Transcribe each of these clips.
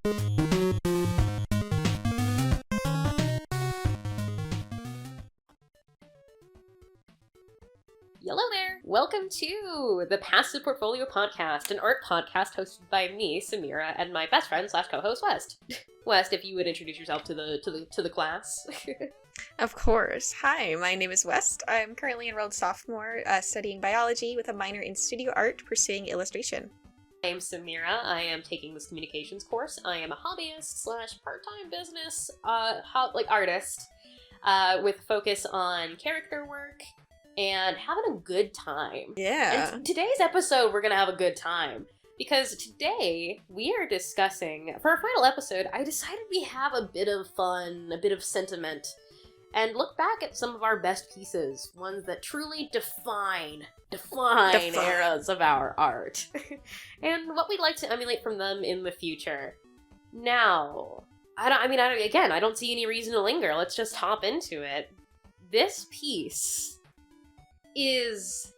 Hello there! Welcome to the Passive Portfolio Podcast, an art podcast hosted by me, Samira, and my best friend / co-host West. West, if you would introduce yourself to the class. Of course. Hi, my name is West. I'm currently enrolled sophomore, studying biology with a minor in studio art, pursuing illustration. I am Samira. I am taking this communications course. I am a hobbyist / part-time business artist with focus on character work and having a good time. Yeah. And today's episode, we're gonna have a good time. Because today, we are discussing, for our final episode, I decided we have a bit of fun, a bit of sentiment, and look back at some of our best pieces, ones that truly define eras of our art, and what we'd like to emulate from them in the future. Now, I don't see any reason to linger. Let's just hop into it. This piece is,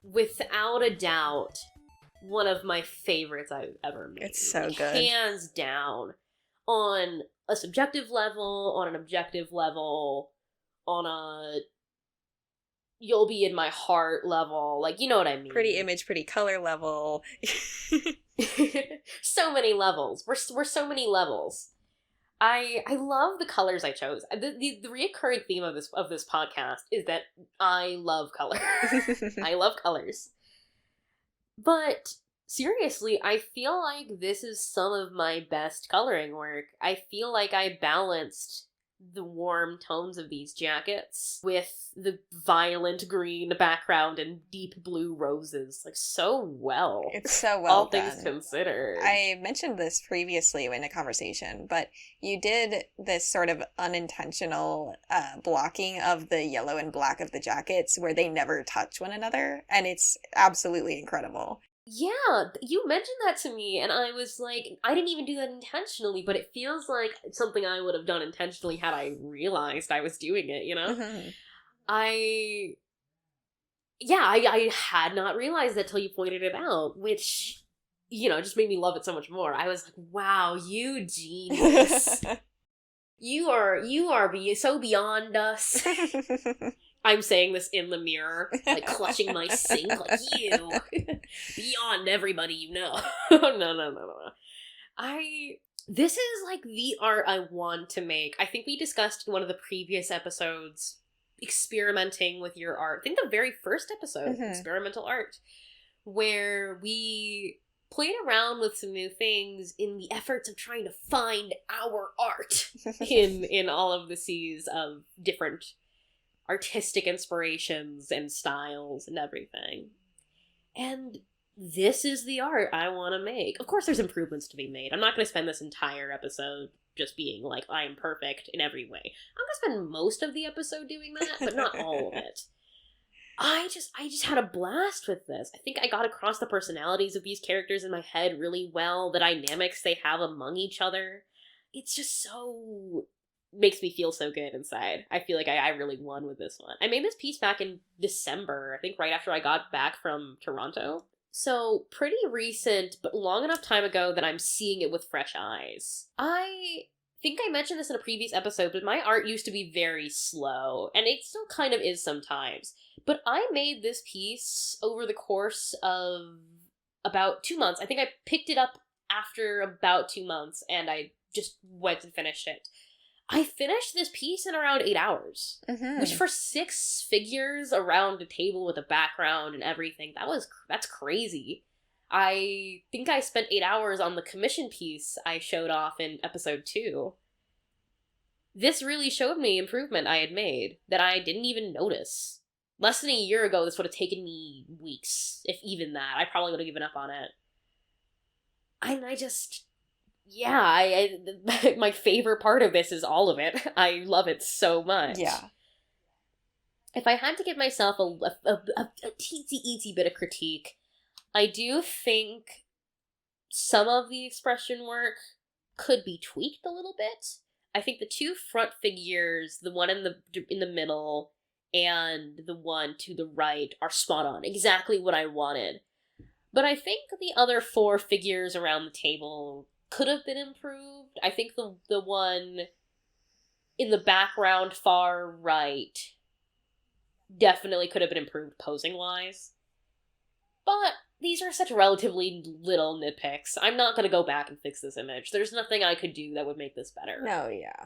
without a doubt, one of my favorites I've ever made. It's so good. Hands down. On a subjective level, on an objective level, on a you'll be in my heart level. Like, you know what I mean. Pretty image, pretty color level. So many levels. We're so many levels. I love the colors I chose. The reoccurring theme of this podcast is that I love color. I love colors. But seriously, I feel like this is some of my best coloring work. I feel like I balanced the warm tones of these jackets with the violent green background and deep blue roses, like, so well. It's so well all done. things considered. I mentioned this previously in a conversation, but you did this sort of unintentional blocking of the yellow and black of the jackets where they never touch one another, and it's absolutely incredible. Yeah, you mentioned that to me, and I was like, I didn't even do that intentionally, but it feels like something I would have done intentionally had I realized I was doing it, you know? Mm-hmm. I had not realized that till you pointed it out, which, just made me love it so much more. I was like, wow, you genius. You are so beyond us. I'm saying this in the mirror, like clutching my sink, like, you, beyond everybody you know. No. This is like the art I want to make. I think we discussed in one of the previous episodes experimenting with your art. I think the very first episode, experimental art, where we played around with some new things in the efforts of trying to find our art in all of the seas of different artistic inspirations and styles and everything. And this is the art I want to make. Of course there's improvements to be made. I'm not going to spend this entire episode just being like, I am perfect in every way. I'm going to spend most of the episode doing that, but not all of it. I just had a blast with this. I think I got across the personalities of these characters in my head really well, the dynamics they have among each other. It's just so makes me feel so good inside. I feel like I really won with this one. I made this piece back in December, I think right after I got back from Toronto. So pretty recent, but long enough time ago that I'm seeing it with fresh eyes. I think I mentioned this in a previous episode, but my art used to be very slow, and it still kind of is sometimes. But I made this piece over the course of about 2 months. I think I picked it up after about 2 months, and I just went and finished it. I finished this piece in around 8 hours, which for 6 figures around a table with a background and everything, that's crazy. I think I spent 8 hours on the commission piece I showed off in episode 2. This really showed me improvement I had made that I didn't even notice. Less than a year ago, this would have taken me weeks, if even that. I probably would have given up on it. And my favorite part of this is all of it. I love it so much. Yeah. If I had to give myself a teensy bit of critique, I do think some of the expression work could be tweaked a little bit. I think the 2 front figures, the one in the middle and the one to the right, are spot on. Exactly what I wanted. But I think the other 4 figures around the table could have been improved. I think the one in the background far right definitely could have been improved posing wise. But these are such relatively little nitpicks. I'm not going to go back and fix this image. There's nothing I could do that would make this better. No, yeah.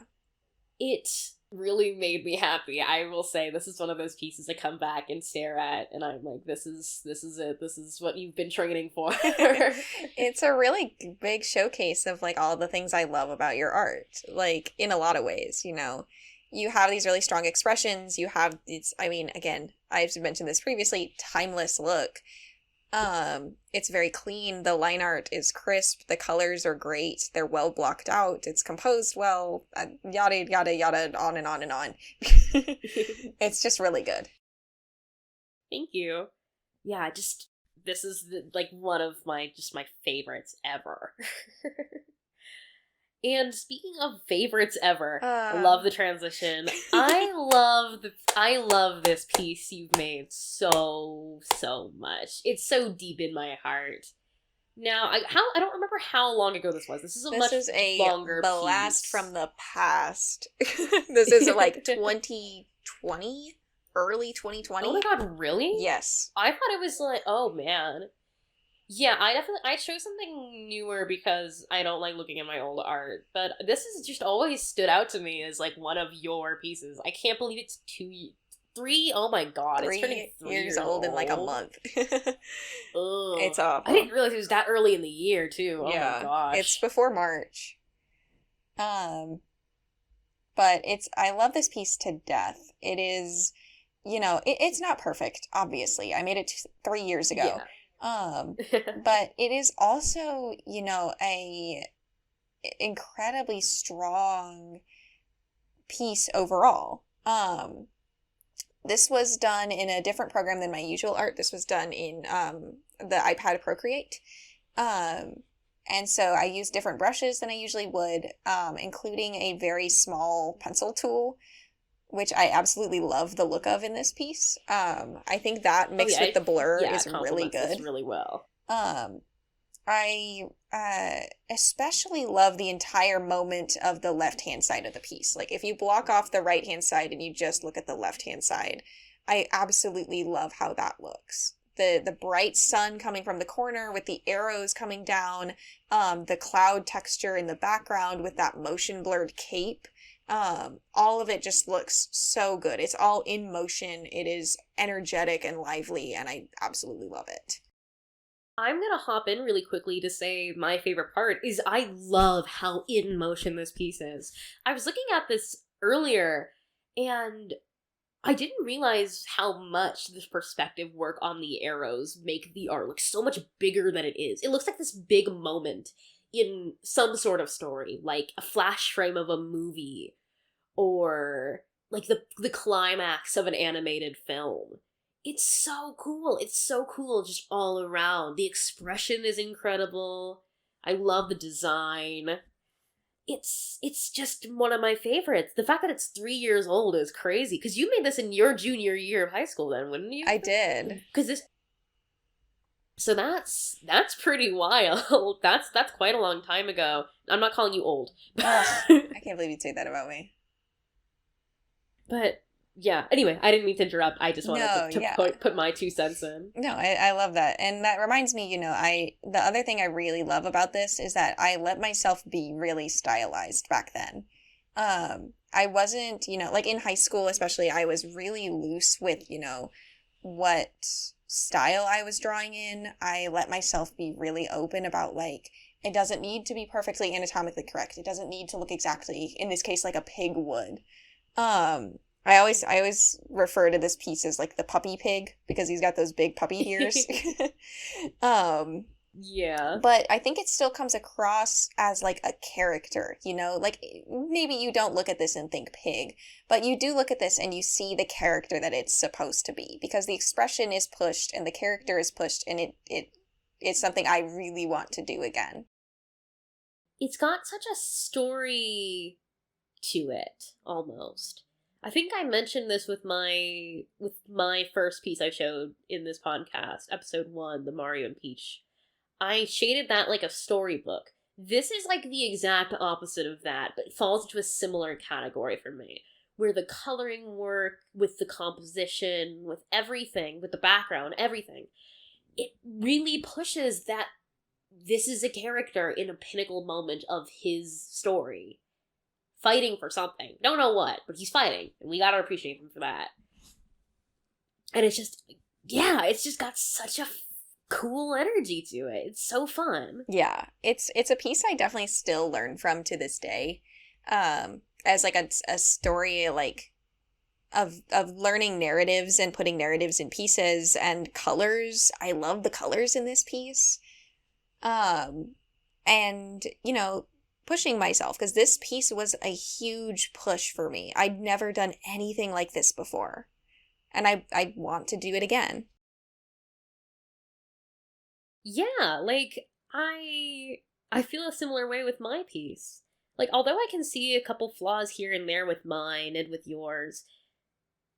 It really made me happy. I will say this is one of those pieces I come back and stare at, and I'm like, this is it. This is what you've been training for. It's a really big showcase of like all the things I love about your art. Like in a lot of ways, you know. You have these really strong expressions. You have these, I mean, again, I've mentioned this previously, timeless look. It's very clean. The line art is crisp. The colors are great. They're well blocked out. It's composed well. Yada, yada, yada, on and on and on. It's just really good. Thank you. Yeah, this is like one of my favorites ever. And speaking of favorites ever, I love the transition. I love this piece you've made so much. It's so deep in my heart. Now, I don't remember how long ago this was. This is a longer blast piece. From the past. This is like 2020, early 2020. Oh my god, really? Yes. I thought it was like, oh man. Yeah, I chose something newer because I don't like looking at my old art, but this has just always stood out to me as like one of your pieces. I can't believe it's 3. Oh my god, it's turning 3 years old in like a month. It's awful. I didn't realize it was that early in the year too. Oh my gosh, it's before March. But I love this piece to death. It is, you know, it's not perfect. Obviously, I made it 3 years ago. Yeah. But it is also, you know, a incredibly strong piece overall. This was done in a different program than my usual art. This was done in the iPad Procreate. And so I used different brushes than I usually would, including a very small pencil tool, which I absolutely love the look of in this piece. I think that mixed with the blur is really good. This really well. I especially love the entire moment of the left-hand side of the piece. Like, if you block off the right-hand side and you just look at the left-hand side, I absolutely love how that looks. The bright sun coming from the corner with the arrows coming down, the cloud texture in the background with that motion blurred cape. All of it just looks so good. It's all in motion. It is energetic and lively, and I absolutely love it. I'm gonna hop in really quickly to say my favorite part is I love how in motion this piece is. I was looking at this earlier, and I didn't realize how much this perspective work on the arrows make the art look so much bigger than it is. It looks like this big moment in some sort of story, like a flash frame of a movie, or like the climax of an animated film. It's so cool. It's so cool just all around. The expression is incredible. I love the design. It's just one of my favorites. The fact that it's 3 years old is crazy, because you made this in your junior year of high school then, wouldn't you? I did. So that's pretty wild. That's quite a long time ago. I'm not calling you old. I can't believe you'd say that about me. But yeah, anyway, I didn't mean to interrupt. I just wanted to put my 2 cents in. No, I love that. And that reminds me, you know, the other thing I really love about this is that I let myself be really stylized back then. I wasn't, you know, like in high school especially, I was really loose with, you know, what style I was drawing in. I let myself be really open about, like, it doesn't need to be perfectly anatomically correct. It doesn't need to look exactly, in this case, like a pig would. I always refer to this piece as like the puppy pig, because he's got those big puppy ears. Yeah. But I think it still comes across as like a character, you know, like maybe you don't look at this and think pig, but you do look at this and you see the character that it's supposed to be, because the expression is pushed and the character is pushed, and it's something I really want to do again. It's got such a story to it, almost. I think I mentioned this with my first piece I showed in this podcast, episode 1, the Mario and Peach. I shaded that like a storybook. This is like the exact opposite of that, but it falls into a similar category for me, where the coloring work, with the composition, with everything, with the background, everything, it really pushes that this is a character in a pinnacle moment of his story. Fighting for something. Don't know what, but he's fighting, and we gotta appreciate him for that. And it's just, yeah, it's just got such a cool energy to it. It's so fun. Yeah, it's a piece I definitely still learn from to this day. As like a story like of learning narratives and putting narratives in pieces and colors. I love the colors in this piece. And pushing myself, because this piece was a huge push for me. I'd never done anything like this before. And I want to do it again. Yeah, like, I feel a similar way with my piece. Like, although I can see a couple flaws here and there with mine and with yours,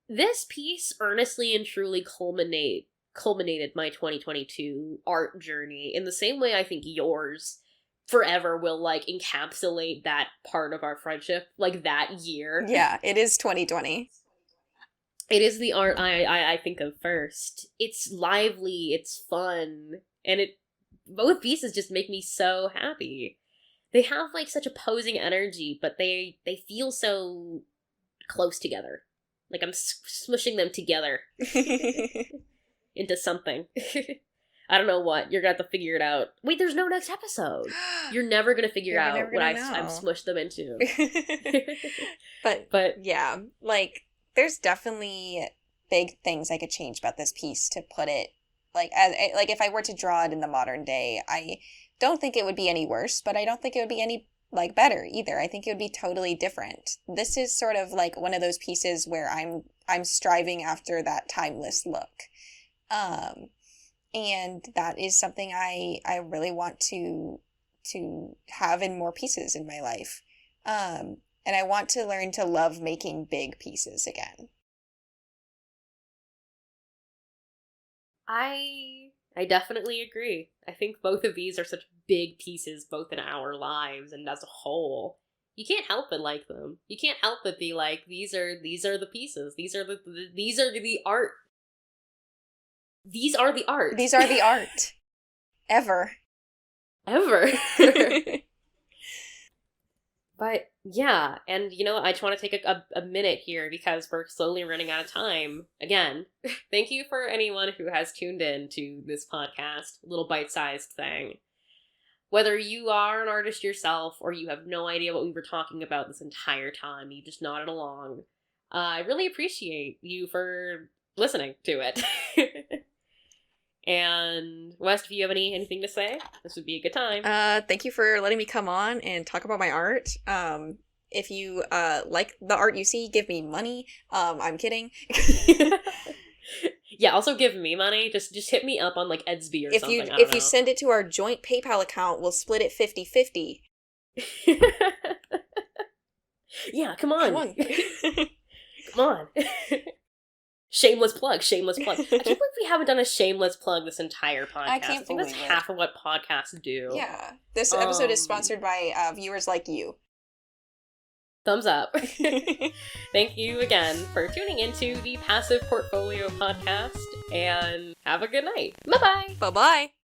this piece earnestly and truly culminated my 2022 art journey in the same way I think yours forever will, like, encapsulate that part of our friendship, like, that year. Yeah, it is 2020. It is the art I think of first. It's lively, it's fun, and both pieces just make me so happy. They have, like, such opposing energy, but they feel so close together. Like, I'm smushing them together into something. I don't know what. You're gonna have to figure it out. Wait, there's no next episode. You're never gonna figure out what I've smushed them into. But yeah, like, there's definitely big things I could change about this piece to put it, like, like if I were to draw it in the modern day, I don't think it would be any worse, but I don't think it would be any, like, better either. I think it would be totally different. This is sort of like one of those pieces where I'm striving after that timeless look. And that is something I really want to have in more pieces in my life. And I want to learn to love making big pieces again. I definitely agree. I think both of these are such big pieces, both in our lives and as a whole. You can't help but like them. You can't help but be like, these are the pieces. These are the art. These are the art. These are the art. Ever. But yeah, and I just want to take a minute here because we're slowly running out of time. Again, thank you for anyone who has tuned in to this podcast, little bite-sized thing. Whether you are an artist yourself or you have no idea what we were talking about this entire time, you just nodded along, I really appreciate you for listening to it. And West, if you have anything to say, this would be a good time. Thank you for letting me come on and talk about my art. If you like the art you see, give me money. I'm kidding. Yeah, also give me money. Just hit me up on, like, Edsby or something. If you send it to our joint PayPal account, we'll split it 50-50. Yeah, come on. Come on. Shameless plug. I can't believe we haven't done a shameless plug this entire podcast. I can't think that's half of what podcasts do. Yeah. This episode is sponsored by viewers like you. Thumbs up. Thank you again for tuning into the Passive Portfolio podcast, and have a good night. Bye-bye. Bye-bye.